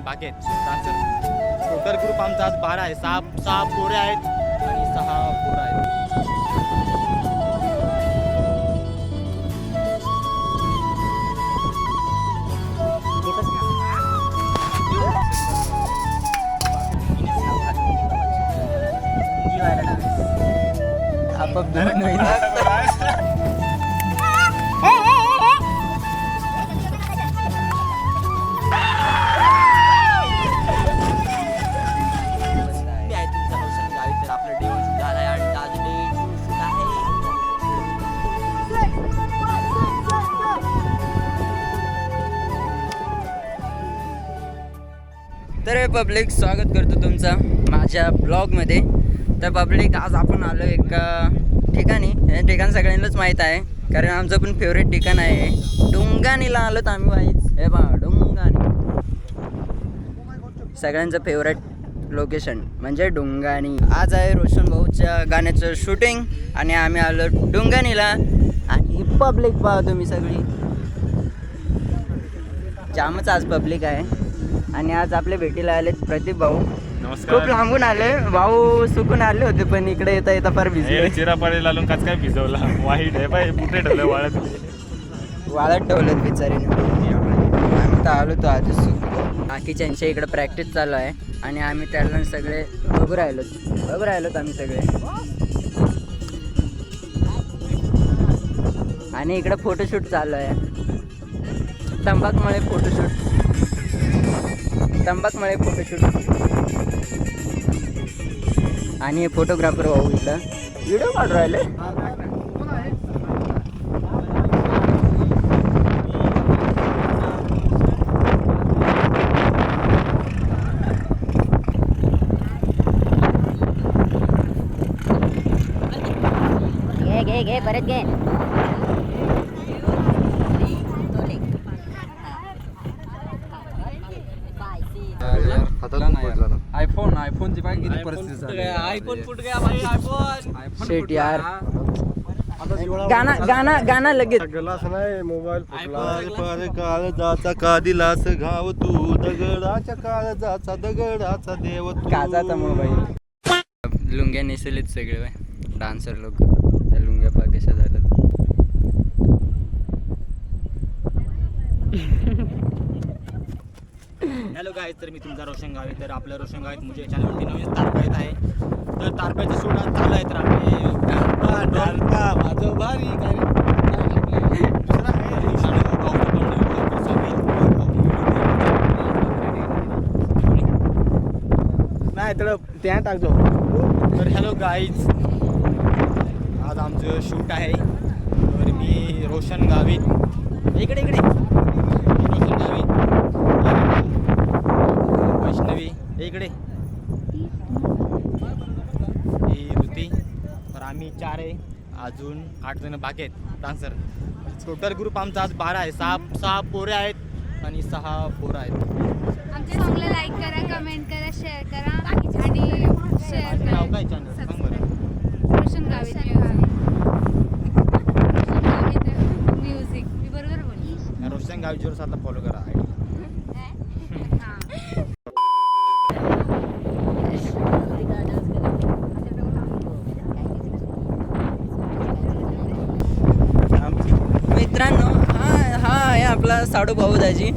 बाकी आहेत dancer. Total group आमचा आज 12 आहे. सहा पोरे आहेत आणि 6 पोरं आहेत. तर पब्लिक स्वागत करतो तुमचं माझ्या ब्लॉगमध्ये. तर पब्लिक आज आपण आलो एका ठिकाणी. हे ठिकाण सगळ्यांनाच माहीत आहे कारण आमचं पण फेवरेट ठिकाण आहे. डोंगाणीला आलो तर आम्ही वाईच हे पहा डोंगाणी. सगळ्यांचं फेवरेट लोकेशन म्हणजे डोंगाणी. आज आहे रोशन भाऊच्या गाण्याचं शूटिंग आणि आम्ही आलो डोंगाणीला. आणि पब्लिक पहा तुम्ही सगळी जामच आज पब्लिक आहे. आणि आज आपल्या भेटीला आले प्रदीप भाऊ. नमस्कार. खूप लांबून आले भाऊ, सुकून आले होते पण इकडे येता फार भिजले. चिरापाडीला आलो काय भिजवला वाईट आहे बाई. कुठे ठेवलं वाळत ठेवलं बिचारीने. आम्ही तर आलो तो आधीच सुकलो. बाकीच्यांच्या इकडे प्रॅक्टिस चालू आहे आणि आम्ही त्याला सगळे बघू राहिलोत आम्ही सगळे. आणि इकडे फोटोशूट चालू आहे. तंबाखूमुळे फोटोशूट आणि फोटोग्राफर भाऊ इथं व्हिडिओ काढून राहिले. घे परत घे. आयफोनची पाय किती परिस्थिती झाली. आयफोन फुट गया भाई. आयफोन शेट यार. गाणं लगेच. मोबाईल काळजाचा का दिलास घाव तू दगडाच्या काळजाचा दगडाचा देव तू. काचाचा मोबाईल. लुंग्या नेसलेत सगळे डान्सर लोक. त्या लुंग्या पा कशा झाल्यात. हॅलो गाईज, तर मी तुमचा रोशन गावे. तर आपल्या रोशन गावेत मुझे चॅनलवरती नवीन तारपा येत आहे. तर तारपाचे सोडा चालू आहे. तर आपले माझं भारी नाही तर त्या टाकतो. तर हॅलो गाईज, आज आमचं शूट आहे. तर मी रोशन गावित इकडे रोशन गावित, वैष्णवी इकडे, ही ऋती. तर आम्ही 4 आहे. अजून 8 जण बाकी आहेत डान्सर. टोटल ग्रुप आमचा आज 12 आहे. 6 पोरे आहेत आणि 6 पोरं आहेत. आमच्या सॉंगला लाईक करा, कमेंट करा, शेअर करा आणि शेअर करा. नाव काय चॅनल सांग बरं. रोशन गावित म्युझिक. मी बरोबर बोलली. रोशन गावित सातला फॉलो करा आयडी. मित्रांनो हा आहे आपला साडू भाऊ दाजी.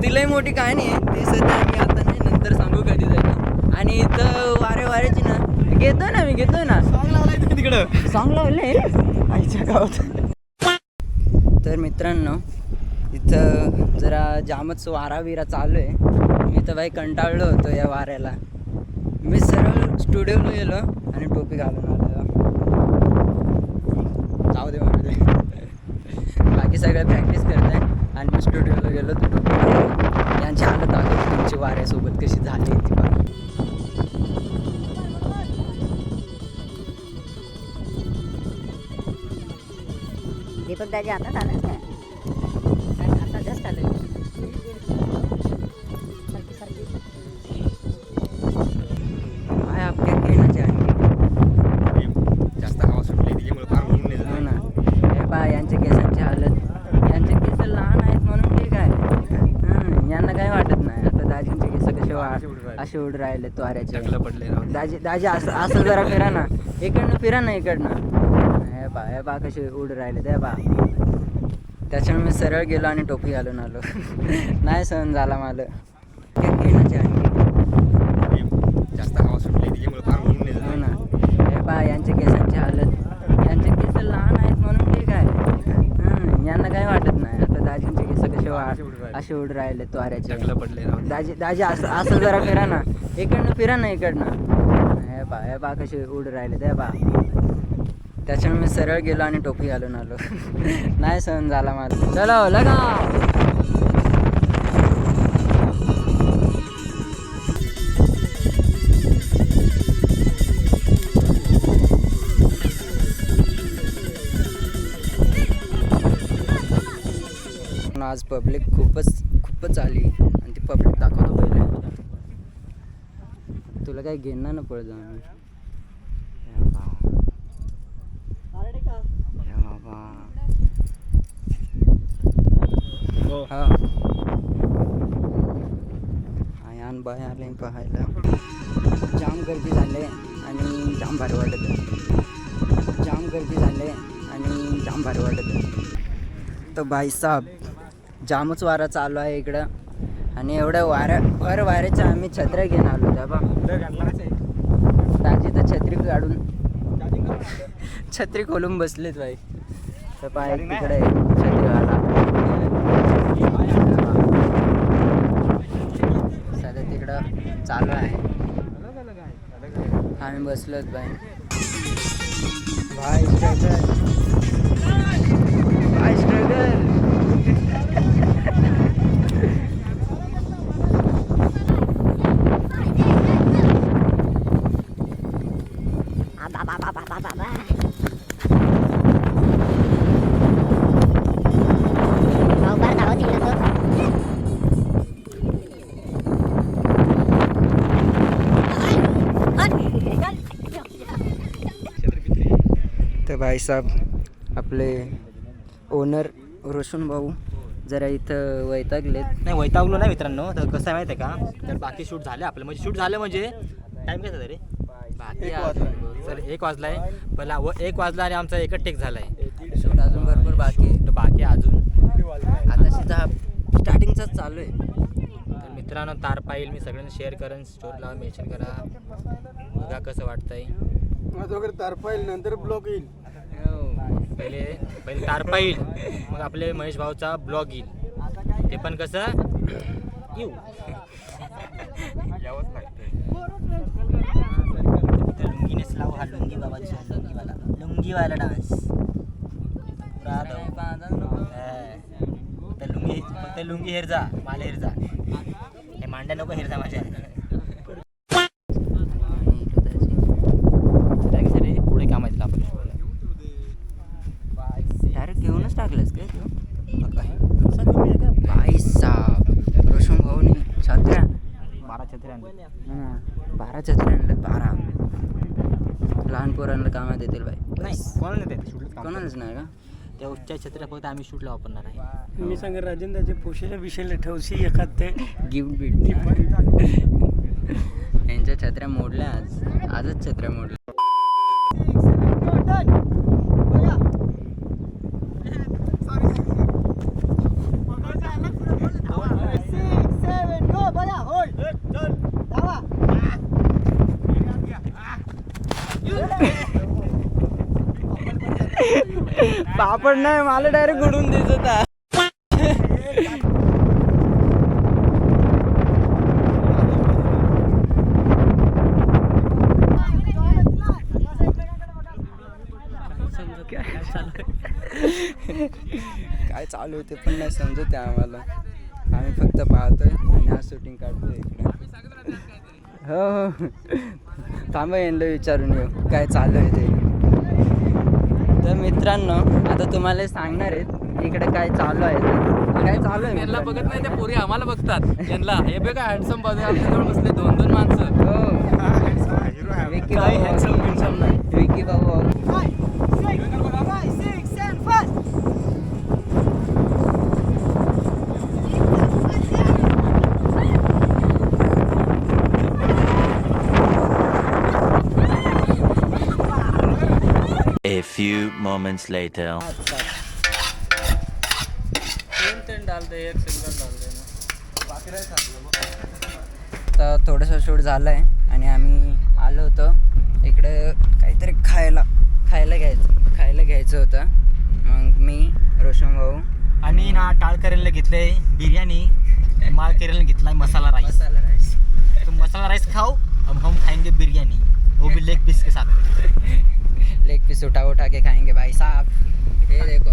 तिलाही मोठी कहाणी आहे. ती सध्या आम्ही आता नाही, नंतर सांगू कधी झाली. आणि इथं वाऱ्याची ना घेतोय ना सॉंग लावले आईच्या गावात. तर मित्रांनो इथं जरा जामच वारा चालू आहे. मी तर बाई कंटाळलो होतो या वाऱ्याला. मी सरळ स्टुडिओला गेलो आणि टोपी घालून आलो. जाऊ दे म्हणून बाकी सगळे प्रॅक्टिस करत आहे आणि मी स्टुडिओला गेलो तर टोपी. यांची हालत दाखवतो तुमची वाऱ्यासोबत कशी झाली ती बघा. दीपक दाजी आता आलं का? आता जस्ट आलं. काय आपल्या खेळण्याचे आहे जास्त हवा सुटली त्याच्यामुळे फार म्हणून हो ना. हे पहा यांच्या केसांची हालत. यांचे केस लहान आहेत म्हणून ठीक आहे. असे उड राहिले त्वाऱ्याचे. टकलं पडले राव. दाजी दाजी असं असं जरा फिरा ना, इकडनं फिरा ना इकडनं. हे बा कसे उड राहिले ते बा. त्याच्यामुळे मी सरळ गेलो आणि टोपी घालून आलो. नाही सहन झाला मला. जास्त हवा सुटली त्याच्यामुळे फार ऊन नाही हो झालं. ना. हे पहा यांच्या केसांची हालत. यांचे केस लहान आहेत म्हणून ठीक आहे. यांना काही वाटत नाही. आता दाजींचे केस कसे असे उड राहिले त्वाऱ्याचे. टकलं पडले राव. दाजी असं असं जरा फिरा ना, इकडनं फिरा ना इकडनं. हे बा कसे उड राहिले ते बा. त्याच्यामुळे मी सरळ गेलो आणि टोपी घालून आलो. नाही सहन झाला मला. चलो लगा. आज पब्लिक खूपच आली आणि ती पब्लिक दाखवतो पहिले. तुला काही घेणार ना पळ जाऊन. हा आयान बाय आले पाहायला. जाम गर्दी झाले आणि जाम भारी वाटत. जाम गर्दी झाले आणि जाम भारी वाटत. तर भाईसाहेब जामच वारा चालू आहे इकडं आणि एवढ्या भर वाऱ्याच्या आम्ही छत्र्या घेऊन आलो. त्या बा दाजी तर छत्री काढून छत्री खोलून बसलेत बाई. तर पाय तिकडे छत्रीवाला सध्या तिकडं चालू आहे. आम्ही बसलोच बाई. भाई स्ट्रगल. तर भाईसाहेब आपले ओनर रोशन भाऊ जरा इथं वैतागलेत. नाही वैतागलो नाही मित्रांनो. तर कसं आहे माहिती आहे का, तर बाकी शूट झाले आपलं. म्हणजे शूट झालं म्हणजे टाईम काय झाला रे? बाकी सर 1 वाजलाय. पहिला 1 वाजला आणि आमचा एकच टेक झालाय. शूट अजून भरपूर बाकी आहे. तर बाकी अजून आता सीधा स्टार्टिंगचाच चालू आहे. तर मित्रांनो तार पाहिल मी सगळ्यांना शेअर करेन, स्टोरीला मेन्शन करा. बघा कसं वाटतंय. तार पाहिल नंतर ब्लॉग येईल. पहिले तार पाहिल मग आपले महेश भाऊचा ब्लॉग येईल. ते पण कसं येऊ यावंच लागतं. लुंगीनेच लाव हा लुंगी बाबाचा लुंगीवाला डान्स. फक्त लुंगी हेरजा माले हेरजा. हे मांड्या नको हेरजा माझ्या. पुढे काम आहे आपण डायरेक्ट घेऊनच टाकलंस काय तू? भाई साहेब रोशन भाऊनी छत्र्या 12 छत्र्या आणल्या. 12 छत्र्या आणल्यात. 12 लहान पोरांना कामात येतील बाई. नाही कोणाला नाही शूट कोणालाच नाही का? त्या उच्च छत्र्या फक्त आम्ही शूटला वापरणार आहे. मी सांग राजेंद्रचे पोशेच्या विषयाला ठेवशी एखाद ते गिफ्ट भेटते. यांच्या छत्र्या मोडल्या आजच छत्र्या मोडल्या. पापड नाही मला डायरेक्ट उडून द्यायचं होता. काय चालू होते पण नाही समजत आम्हाला. आम्ही फक्त पाहतोय आणि हा शूटिंग काढतोय इकडे. हो थांबा यांना विचारून येऊ काय चालू आहे ते. तर मित्रांनो आता तुम्हाला सांगणार आहेत इकडे काय चालू आहे. काय चालू आहे यांना बघत नाही त्या पोरी आम्हाला बघतात. यांना हे बघा हँडसम बाजू आपल्याजवळ बसले 2-2 माणसं. हो विकी भाऊ. विकी भाऊ moments later. तर थोडंसं शूट झालं आहे आणि आम्ही आलो होतो इकडे काहीतरी खायला घ्यायचं होतं. मग मी रोशन भाऊ आणि ना टाळकरेला घेतले बिर्याणी, माळकरेला घेतलाय मसाला राईस. तो मसाला राईस खाओ, अब हम खाएंगे बिरयानी, वो भी लेग पीस के साथ. लेग पीस उठा के खाएंगे भाई साहब. हे देखो.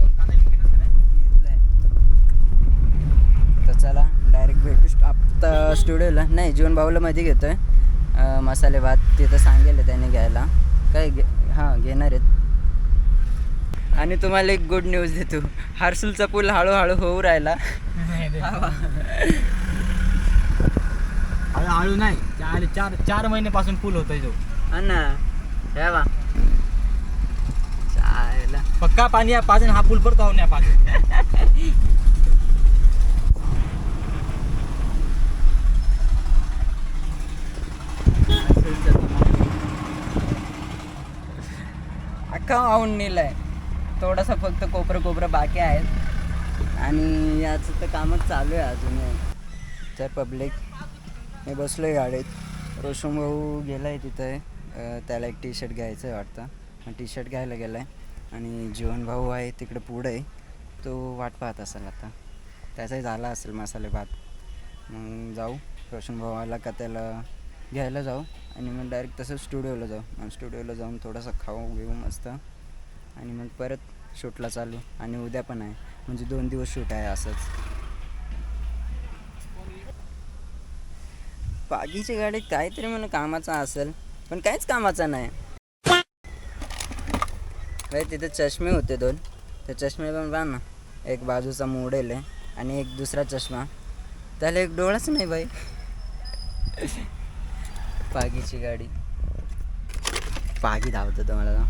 तर चला डायरेक्ट भेटू आता स्टुडिओला. नाही, जीवन भाऊला मध्ये घेतोय मसाले भात. तिथं सांगेल त्याने घ्यायला. काय घेणार आहेत. आणि तुम्हाला एक गुड न्यूज देतो, हर्सुलचा पूल हळूहळू होऊ राहिला. हळूहळू नाही, 4 महिन्यापासून पूल होतोय तो. हा ना, हे बा चायला पक्का पाणी पाजून हा पूल परत नाही पाजून. अख्खा वाहून नेलाय. थोडासा फक्त कोपरं बाकी आहेत आणि याचं तर कामच चालू आहे अजून. तर पब्लिक मी बसलो आहे गाडीत. रोशन भाऊ गेला आहे तिथं. त्याला एक टी शर्ट घ्यायचं आहे वाटतं. मग टी शर्ट घ्यायला गेला आहे. आणि जीवन भाऊ आहे तिकडे पुढे आहे. तो वाट पाहत असेल आता. त्याचाही झाला असेल मसाले भात. मग जाऊ रोशन भाऊ आला का त्याला घ्यायला जाऊ आणि मग डायरेक्ट तसंच स्टुडिओला जाऊ. मग स्टुडिओला जाऊन थोडासा खाऊ घेऊ मस्त आणि मग परत शूटला चालू. आणि उद्या पण आहे, म्हणजे 2 दिवस शूट आहे असंच. पागीची गाडी काहीतरी म्हणून कामाचा असेल, पण काहीच कामाचा नाही. भाई तिथे चष्मे होते 2. ते चष्मे पण पहा ना, एक बाजूचा मोडेल आहे आणि एक दुसरा चष्मा, त्याला एक डोळाच नाही बाई. पागीची गाडी. पागी धावतो मला.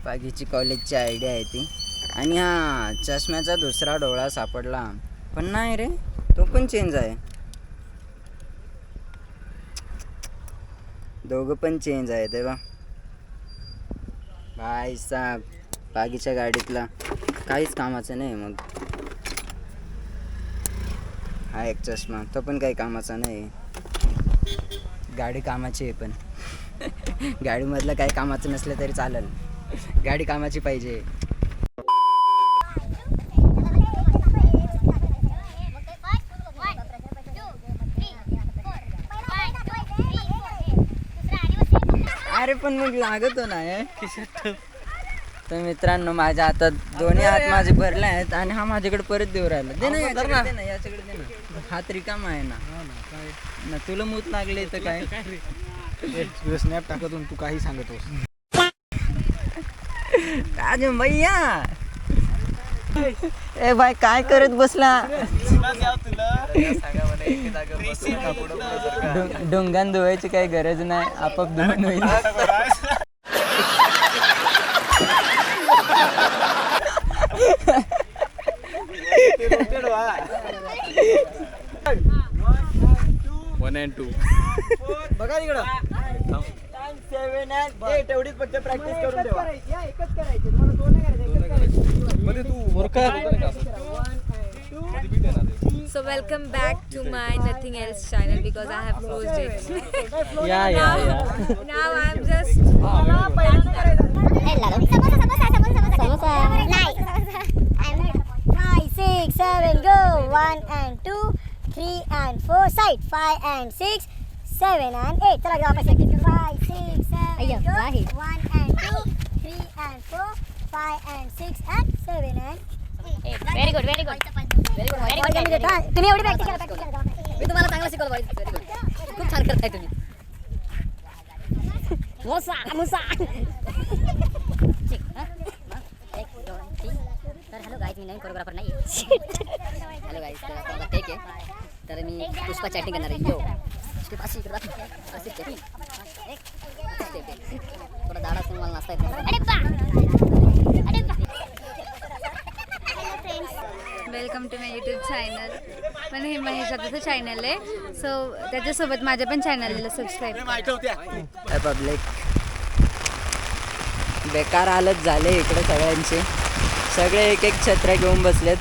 पागीची कॉलेजची आयडिया आहे ती. आणि हा चष्म्याचा दुसरा डोळा सापडला, पण नाही रे, तो पण चेंज आहे. दोघं पण चेंज आहे तेव्हा. भाई साहेब, पागीच्या गाडीतला काहीच कामाचं नाही. मग हा एक चष्मा, तो पण काही कामाचा नाही. गाडी कामाची आहे, पण गाडीमधलं काही कामाचं नसलं तरी चालेल. गाडी कामाची पाहिजे. अरे पण मग लागतो ना खिशात. तर मित्रांनो, माझ्या हातात दोन्ही हात माझे भरले आहेत आणि हा माझ्याकडे परत देऊ राहिला. दे ना याच्याकडे, दे ना याच्याकडे, दे ना. हात रिकामा आहे ना. ना तुला मूत लागले तर काय स्नॅप टाकतून तू काही सांगत होस. राजू भैया, ए बाय काय करत बसला. डोंगान धुवायची काही गरज नाही, आपोआप धुवून होईल. One and two. बघा इकडं. 7 and 8 एवढीच फक्त प्रॅक्टिस करून ठेवा. So welcome back to my Nothing Else channel because I have closed it. Now I'm just Samosa. 5, 6, 7, go. 1 and 2, 3 and 4, side. 5 and 6, 7 and 8. चला जाऊ आपण 5, 6, 7, go. 1 and 2, 3 and 4, 5 and 6 and 7 and 8. Very good, very good. तुम्ही एवढी practice करा. मी तुम्हाला चांगलं शिकवलं बाई. Very good. खूप छान करताय तुम्ही. मुसा. तर हॅलो गाईज, मी नवीन कोरिओग्राफर नाही आहे. हॅलो गाईज, तर टेक आहे. तर मी पुष्पा चॅटिंग करणार आहे. यो स्टेप अशी इकडे अशी स्टेप थोडा दाडा असून मला नाचता येत नाही. Welcome to my YouTube channel. पण हे महेश दादाचं चॅनल आहे, सो त्याच्यासोबत माझ्या पण चॅनलला सबस्क्राईब करा. पब्लिक बेकार हालत झाले इकडे सगळ्यांचे. सगळे एक एक छत्र घेऊन बसलेत.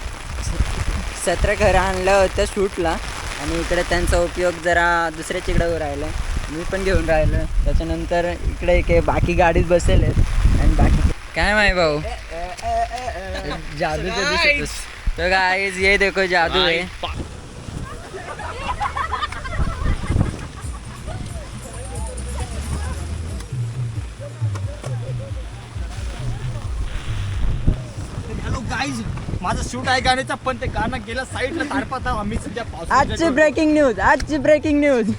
छत्र खरं आणलं होतं शूटला आणि इकडे त्यांचा उपयोग जरा दुसऱ्याच इकडे राहिला. मी पण घेऊन राहिलो. त्याच्यानंतर इकडे एक बाकी गाडीत बसेल आहेत आणि बाकी काय माहिती भाऊ जादू तर दिसतोस. तो गाईज ये देखो जादू आहे. माझं शूट आहे गाण्याचा, पण ते गाणं गेलं साईडला ताडपात. आम्ही सध्या आजची ब्रेकिंग न्यूज. आजची ब्रेकिंग न्यूज.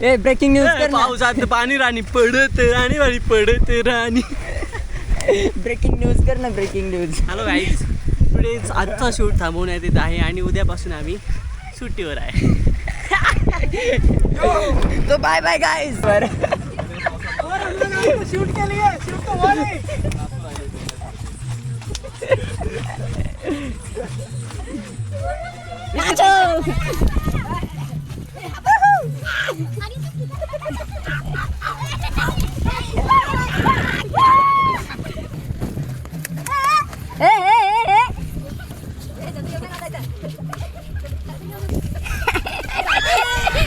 ए ब्रेकिंग न्यूज कर. पावसात पाणी राणी पडत राणी पडत राणी. ब्रेकिंग न्यूज कर ना. Breaking news. Hello guys, today's आजचा शूट थांबवण्यात येत आहे आणि उद्यापासून आम्ही सुट्टीवर आहे. तो बाय बाय गाईज. शूट केली आहे.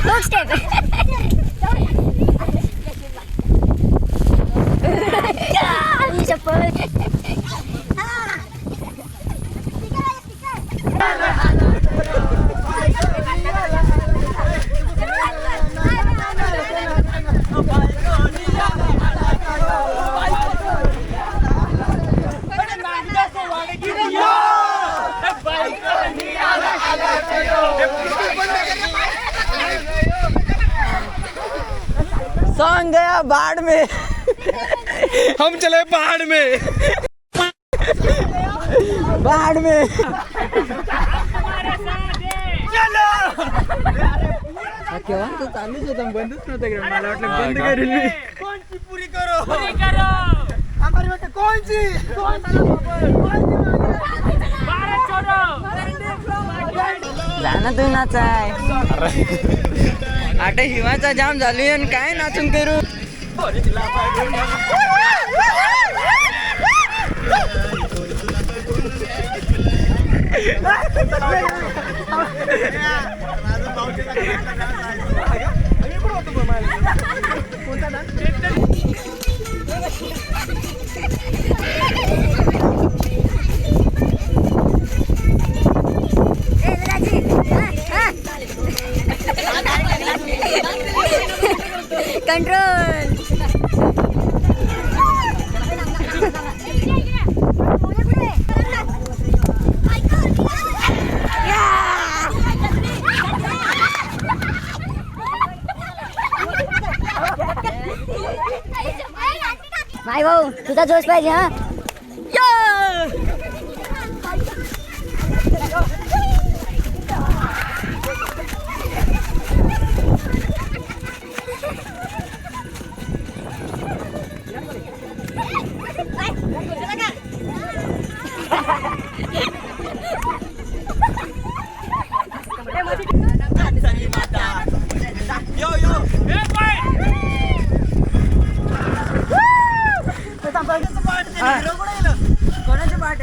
Hook step. चप्पल. सॉन्ग गया बाढ़ में. हम चले पहाड़ में. बाढ़ में. केव्हा तो चालूच होता, बंदच नव्हतं का? मला वाटलं बंद करेल मी. कोणची पुरी करो हमारी बात कोणची जाना तू नाचाय. आता हिवाचा जाम झाली आणि काय नाचून करू. कंट्रोल. भाई भाऊ तुझा जोश पाहिजे. हा कोणाची पाठ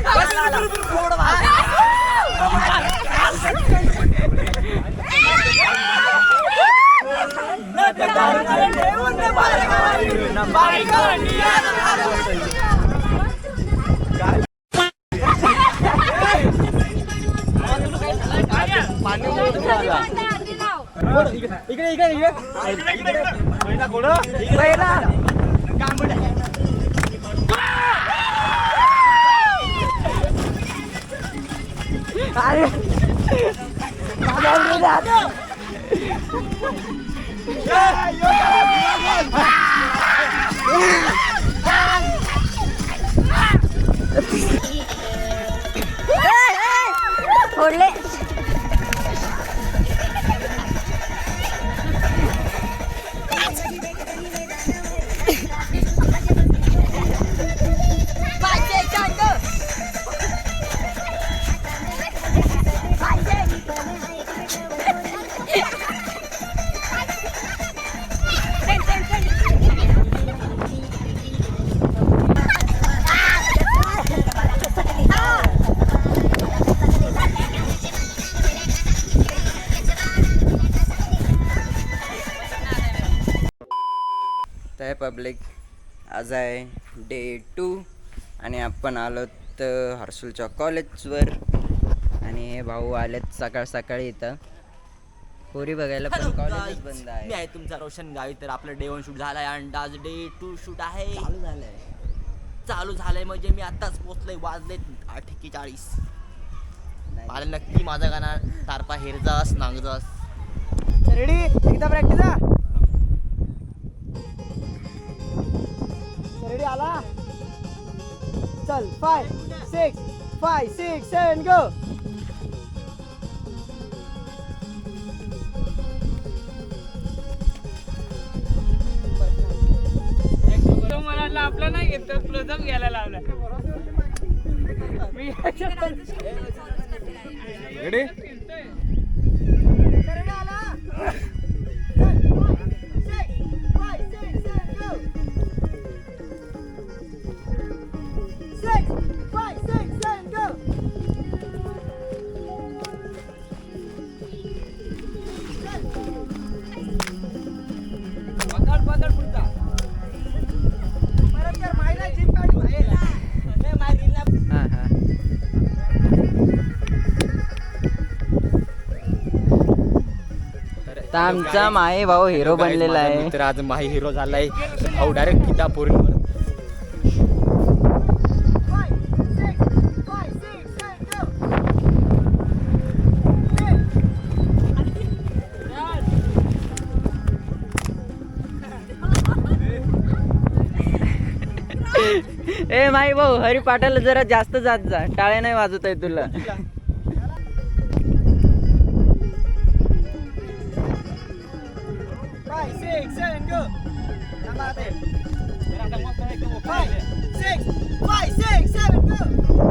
फोडले. पाहिजे तर पब्लिक आज आहे डे 2 आणि आपण आलो तर हर्सुलच्या कॉलेजवर आणि हे भाऊ आलेत सकाळ सकाळी इथं पोरी बघायला पण कॉलेजच बंद मी आहे. आहे तुमचा रोशन गावी. तर आपलं डे 1 शूट झालाय आणि आज डे 2 शूट आहे. चालू झालंय म्हणजे मी आताच पोचलोय. वाजलेत 8:41. मला नक्की माझा गाणं तारपा हेरजास नांगजास. रेडी एकदा प्रॅक्टिस रेडी आला चल 5 6 7 गो. आपला नाही घेत क्लोजअप घ्यायला लावला. रेडी हां हां तर आमचा माही भाऊ हिरो बनलेला आहे. तर आज माही हिरो झालाय. भाऊ डायरेक्ट किता पोरींवर. ए माही भाऊ हरी पाटाला जरा जास्त जात जा, टाळे नाही वाजवत आहे तुला. Go.